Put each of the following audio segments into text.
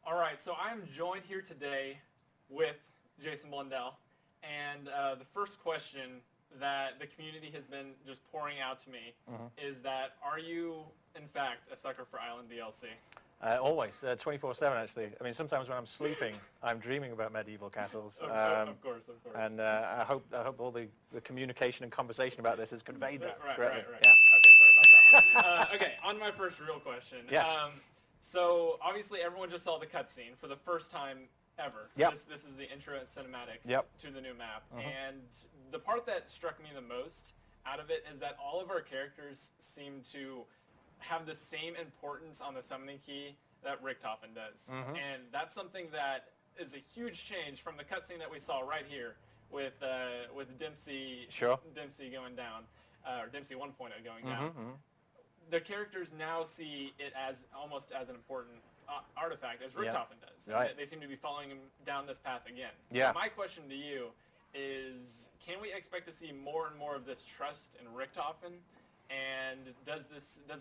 All right, so I'm joined here today with Jason Blundell, and the first question that the community has been just pouring out to me is that, are you, in fact, a sucker for Island DLC? Always, 24/7 actually. I mean, sometimes when I'm sleeping, I'm dreaming about medieval castles. Of course. And I hope all the communication and conversation about this has conveyed that Right. correctly. Yeah. Okay, sorry about that one. Okay, on my first real question. Yes. So obviously everyone just saw the cutscene for the first time ever. Yep. This is the intro cinematic Yep. to the new map. And the part that struck me the most out of it is that all of our characters seem to have the same importance on the summoning key that Richtofen does. And that's something that is a huge change from the cutscene that we saw right here with Dempsey Sure. Dempsey going down, or Dempsey 1.0 going down. The characters now see it as almost as an important artifact as Richtofen does. Right. They seem to be following him down this path again. Yeah. So my question to you is, can we expect to see more and more of this trust in Richtofen? And does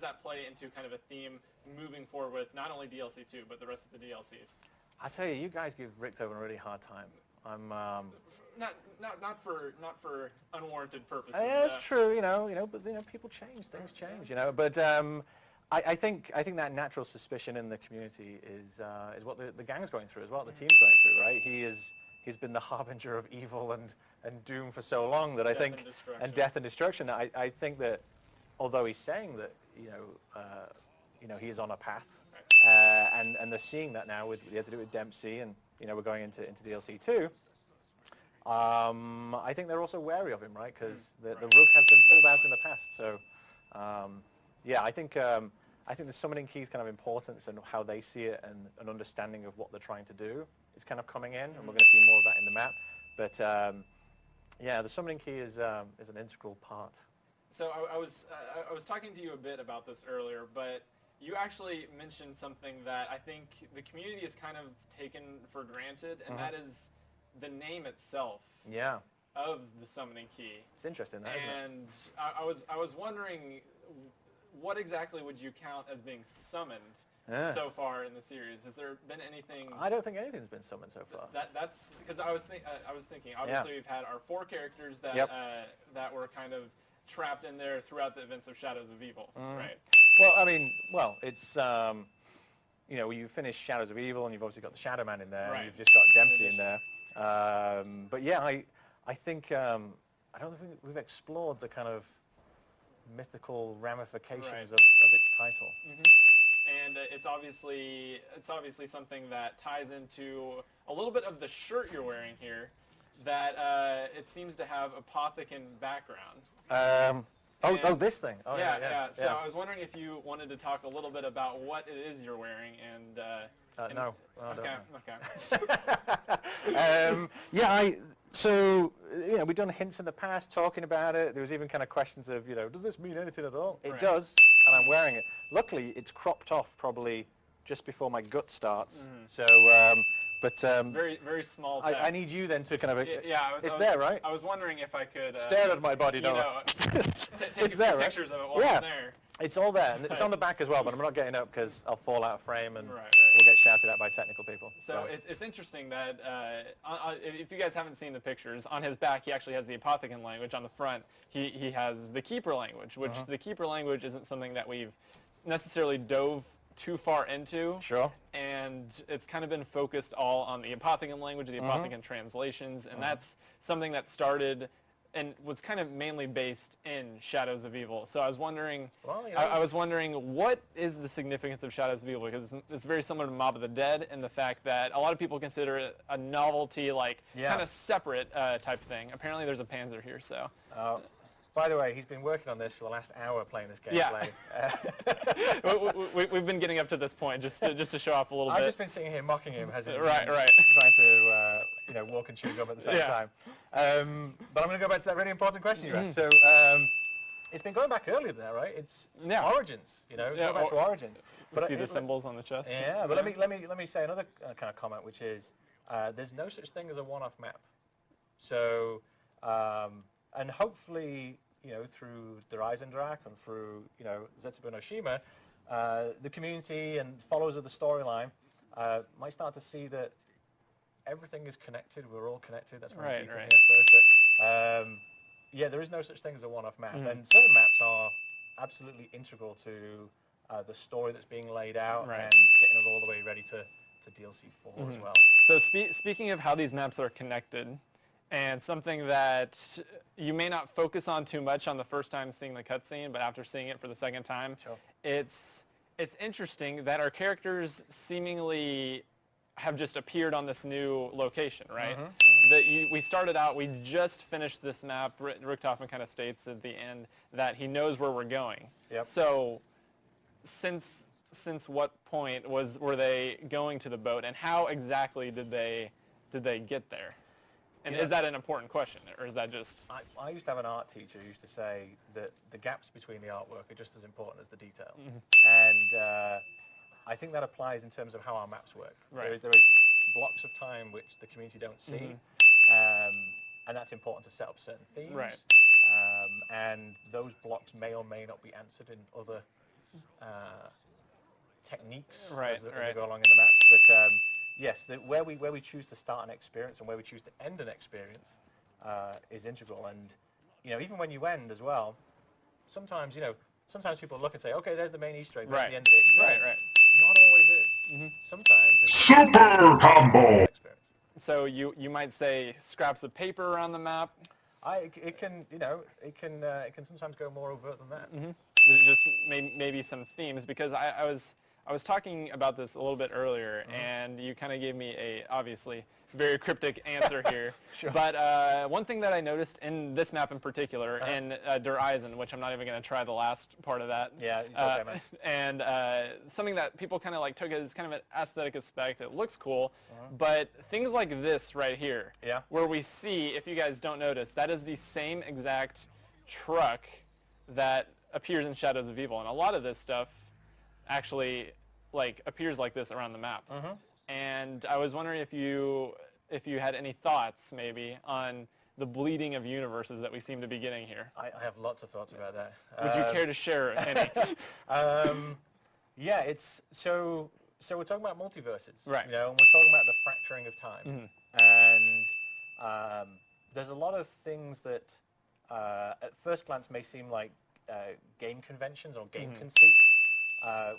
that play into kind of a theme moving forward with not only DLC 2 but the rest of the DLCs? I tell you guys give Richtofen a really hard time. I'm not for unwarranted purposes. That's true, but people change, things change, But I think that natural suspicion in the community is what the gang's going through as well, the team's going through, right? He's been the harbinger of evil and doom for so long that I think, and death and destruction. That I think that although he's saying that he is on a path, and they're seeing that now with they had to do with Dempsey, and we're going into DLC 2. I think they're also wary of him, right? Because the rug has been pulled out in the past. So, I think the summoning key's kind of importance and how they see it and an understanding of what they're trying to do is kind of coming in, and we're going to see more of that in the map. But the summoning key is an integral part. So I was talking to you a bit about this earlier, but you actually mentioned something that I think the community has kind of taken for granted, and that is the name itself. Yeah. Of the summoning key. It's interesting, isn't it? And I was wondering, what exactly would you count as being summoned so far in the series? Has there been anything? I don't think anything's been summoned so far. That's because I was thinking. Obviously, we've had our 4 characters that that were kind of trapped in there throughout the events of Shadows of Evil, right? Well, I mean, it's you finish Shadows of Evil, and you've obviously got the Shadow Man in there, and you've just got Dempsey in there. But yeah, I think I don't think we've explored the kind of mythical ramifications of its title. And it's obviously something that ties into a little bit of the shirt you're wearing here, that it seems to have Apothecon background. This thing. Oh, yeah. So I was wondering if you wanted to talk a little bit about what it is you're wearing and. No. Okay. So we've done hints in the past talking about it. There was even kind of questions of, does this mean anything at all? It does, and I'm wearing it. Luckily, it's cropped off probably just before my gut starts. So, very, very small text. I need you then to kind of. It's there, right? I was wondering if I could stare at my body, Noah. Take a few pictures of it while I'm there. It's all there, and it's on the back as well, but I'm not getting up because I'll fall out of frame and we'll get shouted at by technical people. So it's interesting that if you guys haven't seen the pictures, on his back he actually has the Apothecon language. On the front he has the Keeper language, which the Keeper language isn't something that we've necessarily dove too far into. Sure. And it's kind of been focused all on the Apothecon language, the Apothecon translations, and that's something that started and was kind of mainly based in Shadows of Evil. So I was wondering, I was wondering, what is the significance of Shadows of Evil? Because it's very similar to Mob of the Dead in the fact that a lot of people consider it a novelty, kind of separate type thing. Apparently there's a Panzer here, so. By the way, he's been working on this for the last hour playing this gameplay. We've been getting up to this point just to show off a little bit. I've just been sitting here mocking him as he's right. trying to walk and chew gum at the same time. But I'm going to go back to that really important question you asked. So it's been going back earlier than that, right? It's Origins. Go back to Origins. But see the symbols on the chest. Yeah, but let me say another kind of comment, which is there's no such thing as a one-off map. So and hopefully, through Der Eisendrache and through, Zetsubo no Shima, the community and followers of the storyline might start to see that everything is connected. We're all connected. That's very deep, right. I suppose. But yeah, there is no such thing as a one-off map. And certain maps are absolutely integral to the story that's being laid out and getting us all the way ready to DLC 4 as well. So speaking of how these maps are connected, and something that you may not focus on too much on the first time seeing the cutscene, but after seeing it for the second time, it's interesting that our characters seemingly have just appeared on this new location, right? We started out, we just finished this map. Richtofen kind of states at the end that he knows where we're going. So since what point were they going to the boat, and how exactly did they get there? And is that an important question, or is that just... I used to have an art teacher who used to say that the gaps between the artwork are just as important as the detail. And I think that applies in terms of how our maps work. There is blocks of time which the community don't see, and that's important to set up certain themes. And those blocks may or may not be answered in other techniques as they go along in the maps. But yes, where we choose to start an experience and where we choose to end an experience is integral. And even when you end as well, sometimes people look and say, okay, there's the main Easter egg, that's the end of the experience. Not always is. Sometimes it's super combo. So you might say scraps of paper around the map. It can sometimes go more overt than that. Just maybe some themes, because I was talking about this a little bit earlier, and you kind of gave me a obviously very cryptic answer here. But one thing that I noticed in this map in particular, in Der Eisen, which I'm not even going to try the last part of that. Yeah, it's okay, man. And something that people kind of like took as kind of an aesthetic aspect. It looks cool, but things like this right here, where we see, if you guys don't notice, that is the same exact truck that appears in Shadows of Evil, and a lot of this stuff actually appears like this around the map. And I was wondering if you had any thoughts maybe on the bleeding of universes that we seem to be getting here. I have lots of thoughts about that. Would you care to share any? Yeah, so we're talking about multiverses, and we're talking about the fracturing of time, and there's a lot of things that at first glance may seem like game conventions or game conceits,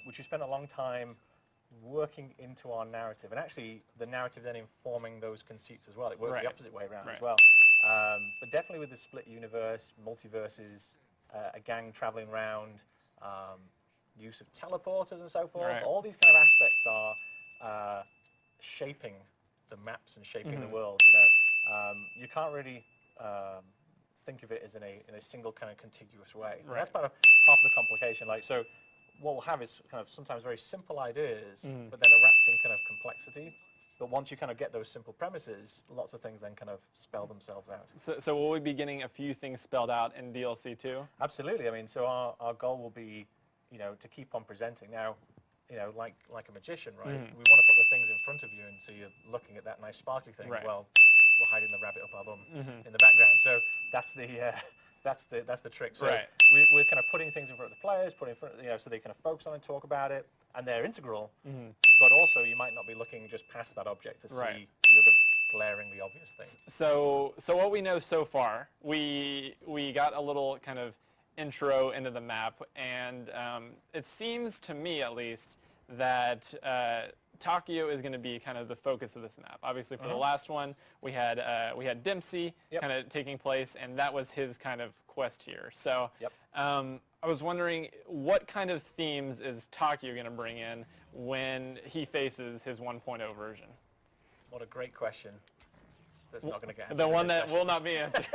which we spent a long time working into our narrative, and actually the narrative then informing those conceits as well. It works the opposite way around as well. But definitely with the split universe, multiverses, a gang traveling around, use of teleporters and so forth, all these kind of aspects are shaping the maps and shaping the world. You can't really think of it as in a single kind of contiguous way. That's about half the complication. So what we'll have is kind of sometimes very simple ideas, but then wrapped in kind of complexity. But once you kind of get those simple premises, lots of things then kind of spell themselves out. So will we be getting a few things spelled out in DLC 2? Absolutely. I mean, so our goal will be, to keep on presenting. Now, like a magician, right? We want to put the things in front of you, and so you're looking at that nice sparkly thing. Well, we're hiding the rabbit up our bum in the background. So that's the trick. So we're kind of putting things in front of the players, so they kind of focus on and talk about it, and they're integral. But also, you might not be looking just past that object to see the other glaringly obvious thing. So what we know so far, we got a little kind of intro into the map, and it seems to me at least that Takio is going to be kind of the focus of this map. Obviously, for the last one, we had Dempsey kind of taking place, and that was his kind of quest here. So I was wondering, what kind of themes is Takio going to bring in when he faces his 1.0 version? What a great question. That's not going to get answered. The one that will not be answered.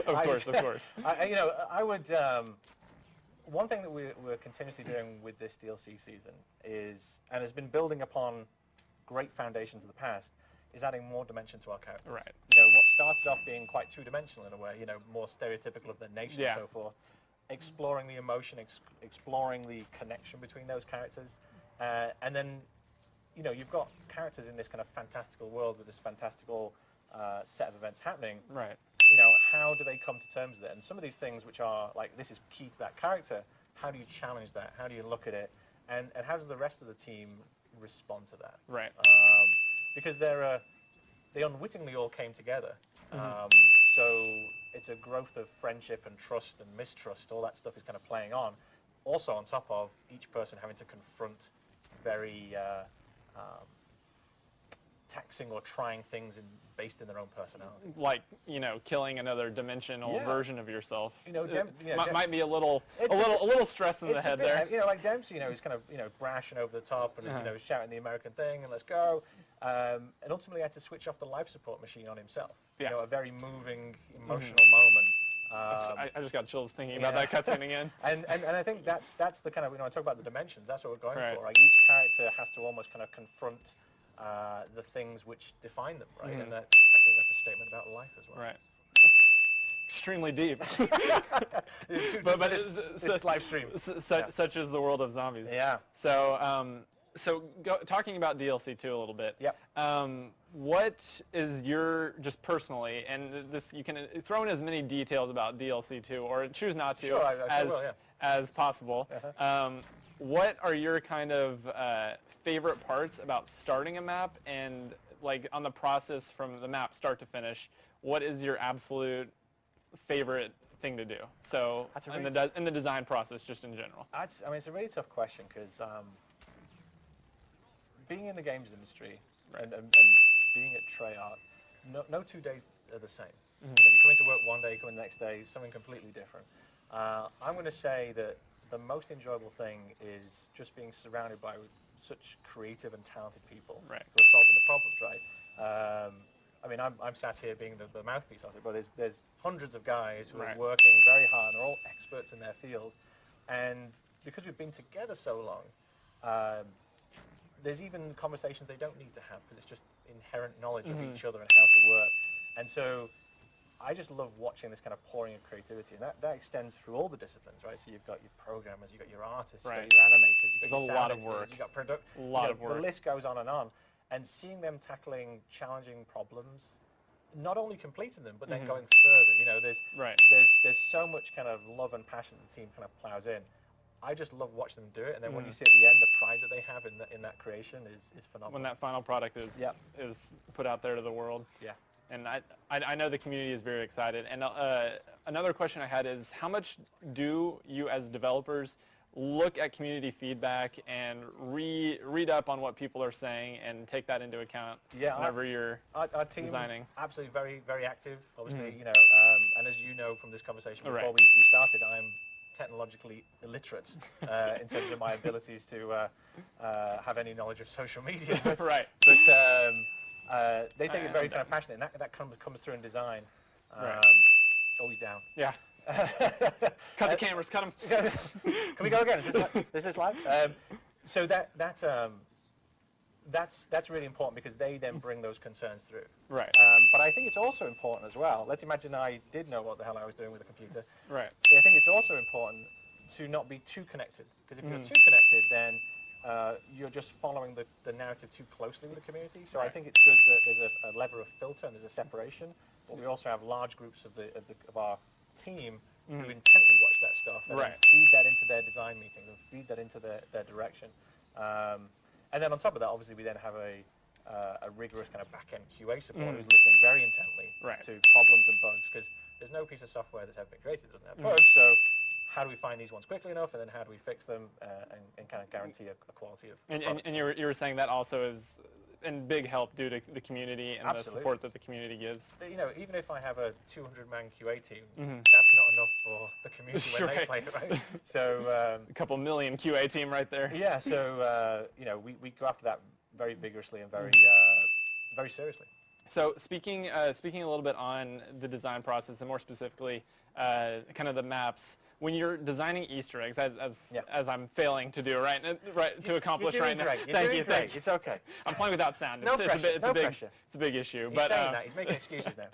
Of course. I would... one thing that we're continuously doing with this DLC season is, and has been building upon great foundations of the past, is adding more dimension to our characters. What started off being quite two-dimensional in a way, more stereotypical of the nation and so forth, exploring the emotion, exploring the connection between those characters, and then, you've got characters in this kind of fantastical world with this fantastical set of events happening. How do they come to terms with it? And some of these things which are like, this is key to that character, how do you challenge that? How do you look at it? And how does the rest of the team respond to that. Right. Because they unwittingly all came together. So it's a growth of friendship and trust and mistrust. All that stuff is kind of playing on. Also on top of each person having to confront very taxing or trying things based in their own personality. Like, killing another dimensional version of yourself. Might be a little stress in the head there. Like Dempsey, he's kind of brash and over the top and is shouting the American thing and let's go. And ultimately had to switch off the life support machine on himself. Yeah. A very moving, emotional moment. I just got chills thinking about that cutscene again. And I think that's the kind of, I talk about the dimensions, that's what we're going Right. for. Like each character has to almost kind of confront the things which define them, right? And I think that's a statement about life as well. Right. That's extremely deep. but this live stream. Such is the world of zombies. Yeah. So talking about DLC 2 a little bit. Yep. What is your, just personally, and this you can throw in as many details about DLC 2 or choose not to Sure, I will, as possible. What are your kind of favorite parts about starting a map and like on the process from the map start to finish? What is your absolute favorite thing to do? So in the design process, just in general. It's a really tough question because being in the games industry and being at Treyarch, no 2 days are the same. You come into work one day, you come in the next day, something completely different. I'm going to say that the most enjoyable thing is just being surrounded by such creative and talented people who are solving the problems, right? I'm sat here being the mouthpiece of it, but there's hundreds of guys who are working very hard, they're all experts in their field, and because we've been together so long, there's even conversations they don't need to have because it's just inherent knowledge of each other and how to work. And so I just love watching this kind of pouring of creativity, and that extends through all the disciplines, right? So you've got your programmers, you've got your artists, you've got your animators, you've got your sound engineers, you've got the list goes on. And seeing them tackling challenging problems, not only completing them, but then going further. There's so much kind of love and passion the team kind of plows in. I just love watching them do it, and then when you see at the end the pride that they have in that creation is phenomenal. When that final product is put out there to the world. Yeah. And I know the community is very excited. And another question I had is, how much do you as developers look at community feedback and read up on what people are saying and take that into account whenever you're our team, designing? Absolutely very, very active, obviously, and as you know from this conversation before we started, I'm technologically illiterate in terms of my abilities to have any knowledge of social media. But they take it very kind of passionate, and that comes through in design. Always down. Yeah. Cut the cameras, cut them. Can we go again? Is this live? So that's really important because they then bring those concerns through. Right. But I think it's also important as well. Let's imagine I did know what the hell I was doing with a computer. Right. I think it's also important to not be too connected, because if you're too connected, then you're just following the narrative too closely with the community. So I think it's good that there's a lever of filter and there's a separation, but we also have large groups of our team who intently watch that stuff and then feed that into their design meetings and feed that into their direction. And then on top of that, obviously, we then have a rigorous kind of back-end QA support who's listening very intently to problems and bugs, because there's no piece of software that's ever been created that doesn't have bugs. So how do we find these ones quickly enough, and then how do we fix them and kind of guarantee a quality of product? And you were saying that also is in big help due to the community and the support that the community gives. Even if I have a 200-man QA team, that's not enough for the community when they play it, right? So a couple million QA team right there. Yeah. So we go after that very vigorously and very very seriously. So speaking a little bit on the design process and more specifically kind of the maps, when you're designing Easter eggs, as I'm failing to do to accomplish right now. Thank you. It's okay. I'm playing without sound. No pressure. It's a big issue. He's saying that. He's making excuses now.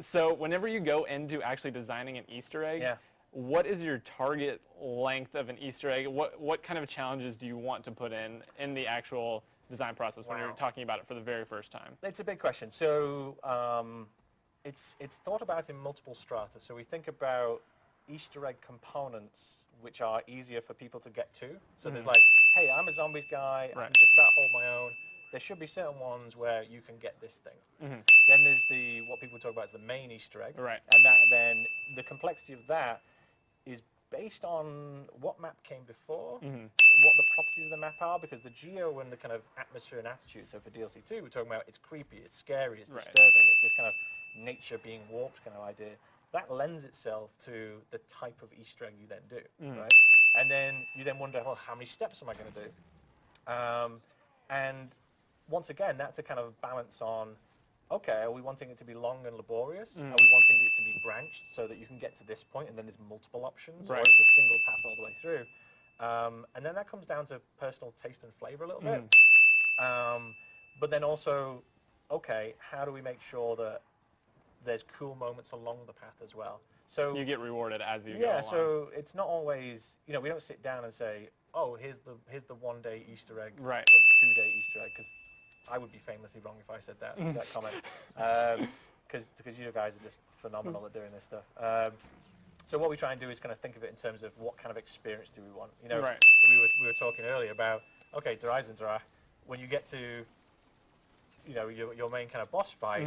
So whenever you go into actually designing an Easter egg, what is your target length of an Easter egg? What kind of challenges do you want to put in the actual design process when you're talking about it for the very first time? It's a big question. So it's thought about in multiple strata. So we think about Easter egg components which are easier for people to get to. So there's like hey, I'm a zombies guy, I Right. can just about hold my own. There should be certain ones where you can get this thing. Then there's what people talk about as the main Easter egg. Right. And then the complexity of that is based on what map came before, what the properties of the map are, because the geo and the kind of atmosphere and attitude, so for DLC 2, we're talking about it's creepy, it's scary, it's disturbing, it's this kind of nature being warped kind of idea. That lends itself to the type of Easter egg you then do, right? And then you then wonder, well, how many steps am I going to do? And once again, that's a kind of balance on, okay, are we wanting it to be long and laborious? Are we wanting it to be branched so that you can get to this point and then there's multiple options, or it's a single path all the way through? And then that comes down to personal taste and flavor a little bit. But then also, okay, how do we make sure that there's cool moments along the path as well? So You get rewarded as you go yeah, along. so it's not always, we don't sit down and say, oh, here's the 1 day Easter egg, Right. or the 2 day Easter egg, because I would be famously wrong if I said that comment, because you guys are just phenomenal at doing this stuff. So what we try and do is kind of think of it in terms of what kind of experience do we want. Right. We were talking earlier about, okay, Der Eisendrache, when you get to, your main kind of boss fight,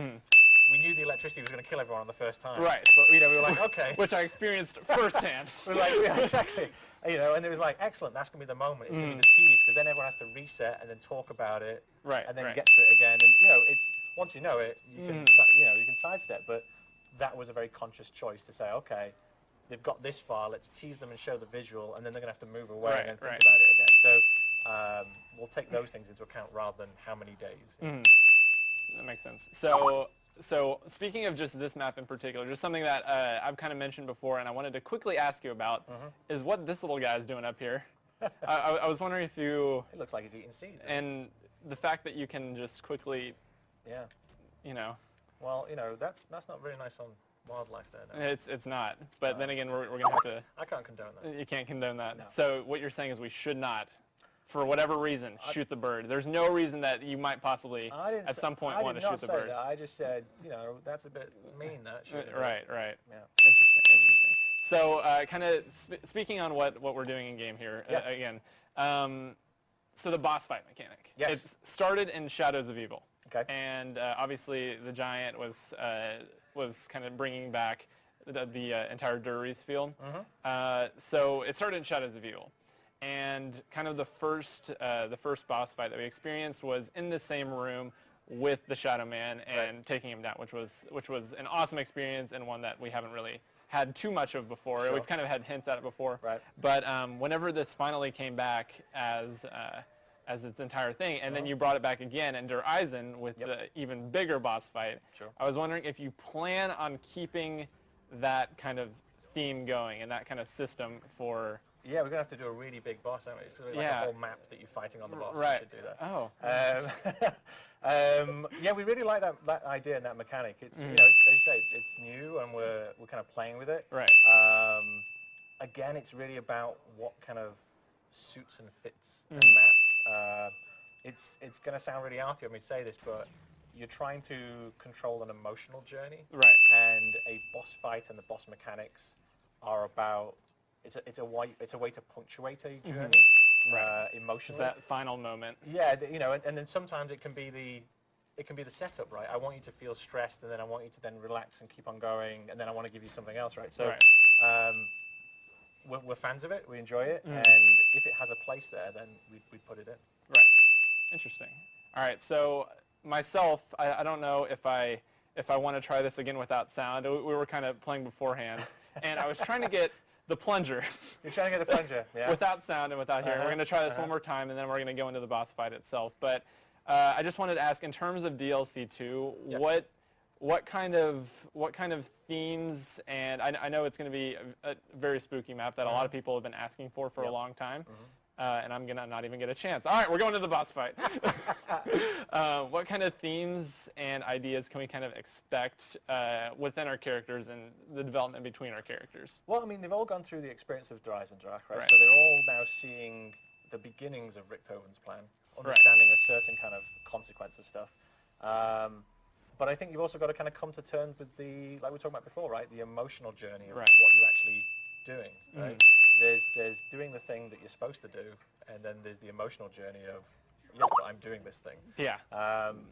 we knew the electricity was going to kill everyone on the first time. Right. But we were like, okay. Which I experienced firsthand. We're like, yeah, exactly. And it was like, excellent, that's going to be the moment. It's going to be the tease, because then everyone has to reset and then talk about it, Right, and then right. get to it again. And it's once you know it, you can you can sidestep. But that was a very conscious choice to say, okay, they've got this far, let's tease them and show the visual, and then they're going to have to move away Right, and then think right. about it again. So we'll take those things into account rather than how many days. That makes sense. So speaking of just this map in particular, just something that I've kind of mentioned before and I wanted to quickly ask you about is what this little guy's doing up here. I was wondering if you... It looks like he's eating seeds. And the fact that you can just quickly, Yeah. Well, that's not very nice on wildlife there. No. it's not. But then again, we're going to have to... I can't condone that. You can't condone that. No. So what you're saying is we should not, for whatever reason, shoot the bird. There's no reason that you might possibly at some point want to shoot the bird. I did not say that. I just said, that's a bit mean, that. Right. Yeah. Interesting. So kind of speaking on what we're doing in game here, Yes. again, so the boss fight mechanic. Yes. It started in Shadows of Evil. Okay. And obviously the giant was kind of bringing back the entire Duries field. So it started in Shadows of Evil. And kind of the first boss fight that we experienced was in the same room with the Shadow Man and taking him down, which was an awesome experience and one that we haven't really had too much of before. Sure. We've kind of had hints at it before. Right. But whenever this finally came back as its entire thing, and then you brought it back again in Der Eisen with the even bigger boss fight, Sure. I was wondering if you plan on keeping that kind of theme going and that kind of system for... Yeah, we're going to have to do a really big boss, aren't we? It's like a whole map that you're fighting on the boss Right. to do that. Oh. Yeah, we really like that idea and that mechanic. It's, as you say, it's new and we're kind of playing with it. Right. Again, it's really about what kind of suits and fits a map. It's going to sound really arty when we say this, but you're trying to control an emotional journey. Right. And a boss fight and the boss mechanics are about... It's a way to punctuate a journey emotionally. It's that final moment. Yeah, and then sometimes it can be the setup, right? I want you to feel stressed, and then I want you to then relax and keep on going, and then I want to give you something else, right? So we're fans of it. We enjoy it, and if it has a place there, then we put it in. Right. Interesting. All right. So myself, I don't know if I want to try this again without sound. We were kind of playing beforehand, and I was trying to get the plunger. You're trying to get the plunger, yeah. Without sound and without hearing. We're going to try this one more time, and then we're going to go into the boss fight itself. But I just wanted to ask, in terms of DLC 2, what kind of themes, and I know it's going to be a very spooky map that a lot of people have been asking for a long time. And I'm going to not even get a chance. All right, we're going to the boss fight. What kind of themes and ideas can we kind of expect within our characters and the development between our characters? Well, I mean, they've all gone through the experience of Der Eisendrache, right? Right. So they're all now seeing the beginnings of Richtofen's plan, understanding a certain kind of consequence of stuff. But I think you've also got to kind of come to terms with like we were talking about before, right? The emotional journey of what you're actually doing, right? There's doing the thing that you're supposed to do, and then there's the emotional journey of, yeah, but I'm doing this thing. Yeah.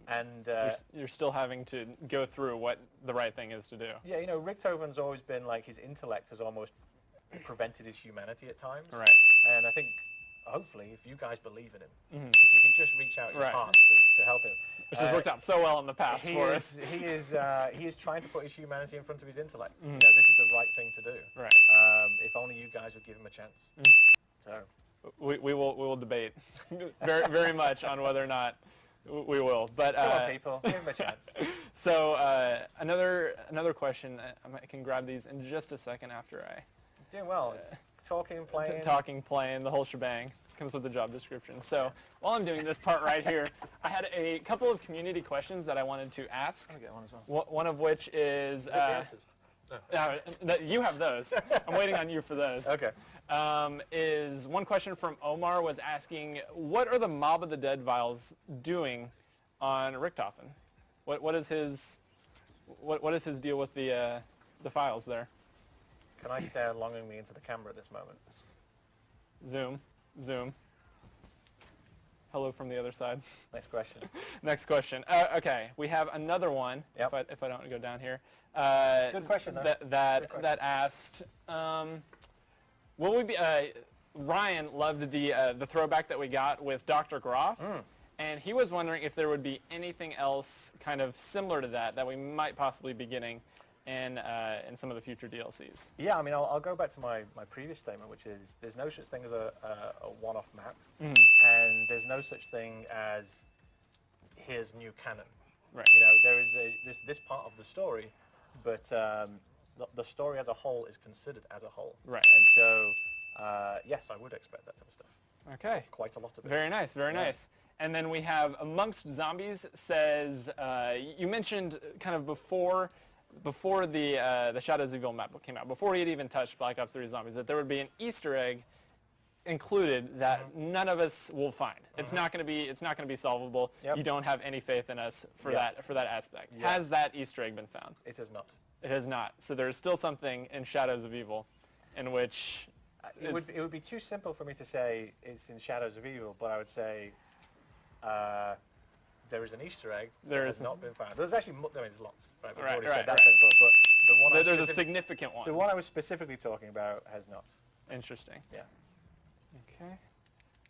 And You're still having to go through what the right thing is to do. yeah, Richtofen's always been like, his intellect has almost prevented his humanity at times. Right. And I think, hopefully, if you guys believe in him, if you can just reach out your heart to help him. Which has worked out so well in the past for us. He is trying to put his humanity in front of his intellect. This is the right thing to do. Right. If only you guys would give him a chance. So we will debate very, very much on whether or not we will. But come on, people, give him a chance. So another question. I can grab these in just a second after I. Doing well. It's talking, playing. Talking, playing, the whole shebang. Comes with the job description. So while I'm doing this part right here, I had a couple of community questions that I wanted to ask. I'll get one as well. One of which is... the answers? No. You have those. I'm waiting on you for those. Okay. Is one question from Omar was asking, what are the Mob of the Dead vials doing on Richtofen? What is his deal with the files there? Can I stare longingly into the camera at this moment? Zoom. Hello from the other side. Next question. Next question. Okay, we have another one. Yep. If I don't go down here. Good question, though. That asked, will we be? Ryan loved the throwback that we got with Dr. Groff, and he was wondering if there would be anything else kind of similar to that we might possibly be getting in some of the future DLCs. Yeah, I mean, I'll go back to my previous statement, which is there's no such thing as a one-off map, and there's no such thing as here's new canon. Right. There is this part of the story, but the story as a whole is considered as a whole. Right. And so, yes, I would expect that type of stuff. Okay. Quite a lot of it. Very nice, very nice. And then we have Amongst Zombies says, you mentioned kind of before the Shadows of Evil map came out, before he had even touched Black Ops 3 Zombies, that there would be an Easter egg included that none of us will find. It's not going to be solvable. Yep. You don't have any faith in us for that aspect. Yep. Has that Easter egg been found? It has not. It has not. So there is still something in Shadows of Evil in which it would be too simple for me to say it's in Shadows of Evil, but I would say there is an Easter egg that has not been found. There's actually, there's lots. Right, we've already said that, but the one there's a significant one. The one I was specifically talking about has not. Interesting. Yeah. Okay.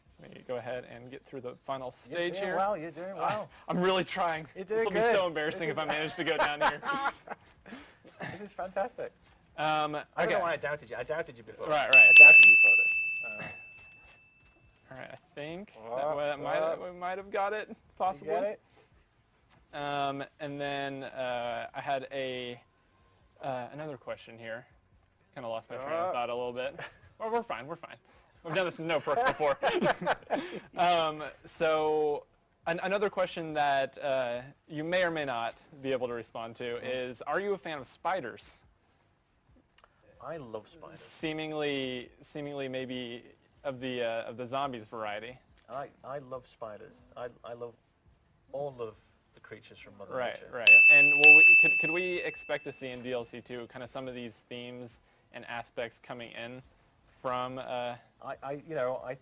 So maybe go ahead and get through the final stage here. You're doing well. I'm really trying. You're This will be so embarrassing if I manage to go down here. This is fantastic. I don't know why I doubted you. I doubted you before. Right. I doubted you for this. All right, I think we might have got it, possibly. You get it? And then I had another question here. Kind of lost my train of thought a little bit. Well, we're fine. We've done this in no perks before. So another question that you may or may not be able to respond to is, are you a fan of spiders? I love spiders. Seemingly maybe of the zombies variety. I love spiders. I love all of the creatures from Mother Nature. Right. Yeah. And could we expect to see in DLC 2 kind of some of these themes and aspects coming in from? I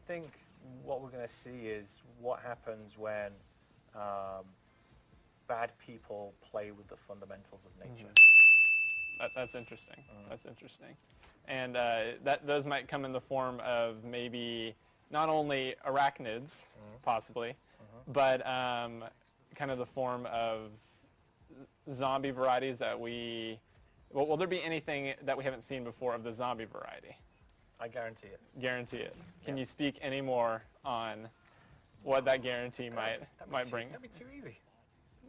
think what we're going to see is what happens when bad people play with the fundamentals of nature. That's interesting. That's interesting. And those might come in the form of maybe not only arachnids, possibly, but kind of the form of zombie varieties that we... Well, will there be anything that we haven't seen before of the zombie variety? I guarantee it. Guarantee it. Can you speak any more on what that guarantee might bring? That'd be too easy.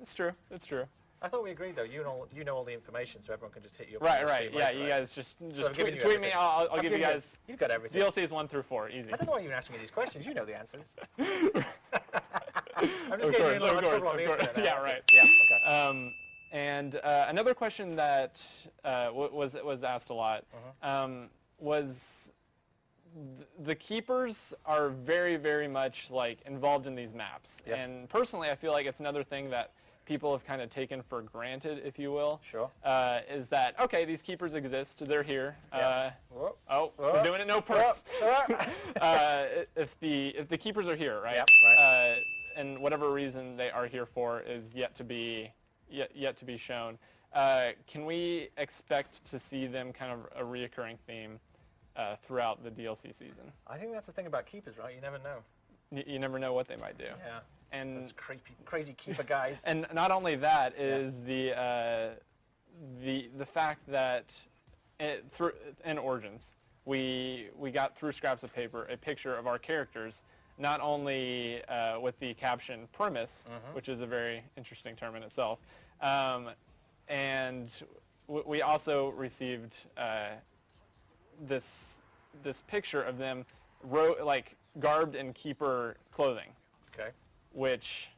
It's true. It's true. I thought we agreed, though. You know all the information, so everyone can just hit you up. Right. Yeah, you guys just tweet me. I'll give you guys. He's got everything. DLCs 1 through 4, easy. I don't know why you're asking me these questions. You know the answers. I'm just Of getting course. on the internet now. Yeah, right. Yeah. Okay. And another question that was asked a lot was the keepers are very, very much like involved in these maps. Yes. And personally, I feel like it's another thing that people have kind of taken for granted, if you will. Sure. Is that, okay, these keepers exist, they're here. Yeah. We're doing it no perks. If the keepers are here, right? Yep, right. And whatever reason they are here for is yet to be shown. Can we expect to see them kind of a reoccurring theme throughout the DLC season? I think that's the thing about keepers, right? You never know. You never know what they might do. Yeah. And those crazy keeper guys. And not only that is the fact that in Origins we got through scraps of paper a picture of our characters, not only with the caption premise, which is a very interesting term in itself, and we also received this picture of them garbed in keeper clothing. Okay. Which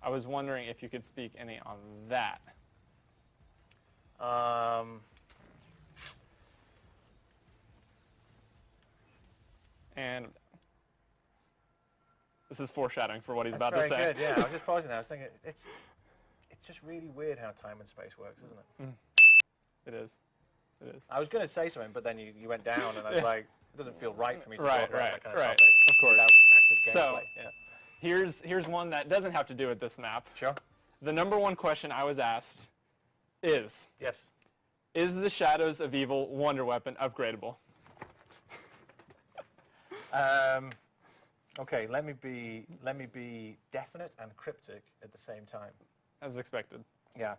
I was wondering if you could speak any on that. And this is foreshadowing for what he's about to say. That's very good, yeah. I was just pausing there. I was thinking, it's just really weird how time and space works, isn't it? It is. I was going to say something, but then you went down, and I was like, it doesn't feel right for me to talk about that kind of topic. Of course. Without active gameplay. So, yeah. here's one that doesn't have to do with this map. Sure. The number one question I was asked is, yes, is the Shadows of Evil Wonder Weapon upgradable? Okay, let me be definite and cryptic at the same time. As expected. Yeah.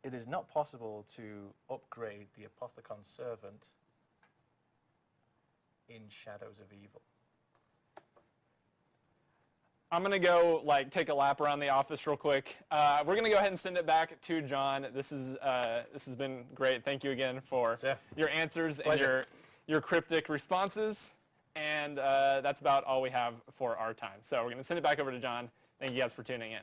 It is not possible to upgrade the Apothicon Servant in Shadows of Evil. I'm going to go take a lap around the office real quick. We're going to go ahead and send it back to John. This has been great. Thank you again for your answers and your cryptic responses. And that's about all we have for our time. So we're going to send it back over to John. Thank you guys for tuning in.